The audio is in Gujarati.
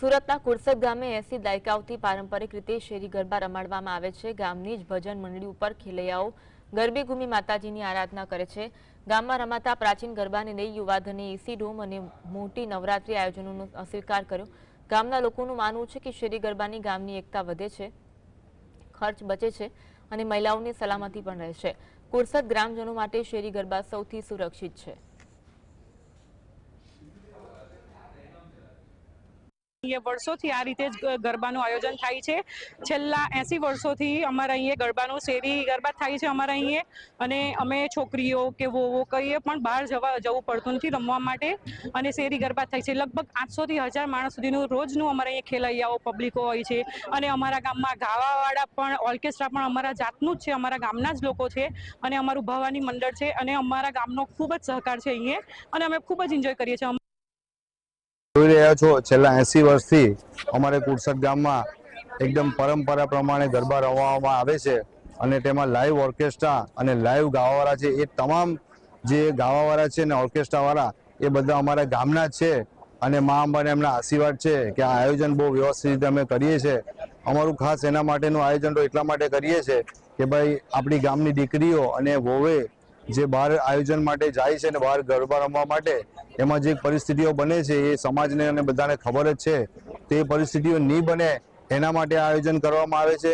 સુરતના કુરસદ ગામે 80 દાયકાઓથી પારંપરિક રીતે શેરી ગરબા રમાડવામાં આવે છે। ગામની જ ભજન મંડળી ઉપર ખેલૈયાઓ ગરબે ઘૂમી માતાજીની આરાધના કરે છે। ગામમાં રમાતા પ્રાચીન ગરબાને લઈ યુવાધને એસી ડોમ અને મોટી નવરાત્રી આયોજનોનો અસ્વીકાર કર્યો। ગામના લોકોનું માનવું છે કે શેરી ગરબાની ગામની એકતા વધે છે, ખર્ચ બચે છે અને મહિલાઓની સલામતી પણ રહે છે। કુરસદ ગ્રામજનો માટે શેરી ગરબા સૌથી સુરક્ષિત છે। વર્ષોથી આ રીતે જ ગરબાનું આયોજન થાય છે। છેલ્લા 80 વર્ષોથી અમારા અહીંયા ગરબાનું શેરી ગરબા થાય છે અમારા અહીંયા, અને અમે છોકરીઓ કે વહુઓ કહીએ પણ બહાર જવું પડતું નથી રમવા માટે, અને શેરી ગરબા થાય છે। લગભગ 800 થી 1000 માણસ સુધીનું રોજનું અમારા અહીંયા ખેલૈયાઓ પબ્લિકો હોય છે, અને અમારા ગામમાં ગાવાવાળા પણ ઓર્કેસ્ટ્રા પણ અમારા જાતનું જ છે, અમારા ગામના જ લોકો છે, અને અમારું ભવાની મંડળ છે, અને અમારા ગામનો ખૂબ જ સહકાર છે અહીંયા, અને અમે ખૂબ જ એન્જોય કરીએ છીએ। જોઈ રહ્યા છો છેલ્લા 80 વર્ષથી અમારે કુરસદ ગામમાં એકદમ પરંપરા પ્રમાણે ગરબા રમવામાં આવે છે, અને તેમાં લાઈવ ઓર્કેસ્ટ્રા અને લાઈવ ગાવાવાળા છે, એ તમામ જે ગાવાવાળા છે ને ઓર્કેસ્ટ્રાવાળા એ બધા અમારા ગામના જ છે, અને મા અંબાને એમના આશીર્વાદ છે કે આ આયોજન બહુ વ્યવસ્થિત રીતે અમે કરીએ છીએ। અમારું ખાસ એના માટેનું આયોજન તો એટલા માટે કરીએ છીએ કે ભાઈ આપણી ગામની દીકરીઓ અને વહુએ જે બહાર આયોજન માટે જાય છે ને બહાર ગરબા રમવા માટે, એમાં જે પરિસ્થિતિઓ બને છે એ સમાજને અને બધાને ખબર જ છે, તે પરિસ્થિતિઓ નહીં બને એના માટે આયોજન કરવામાં આવે છે।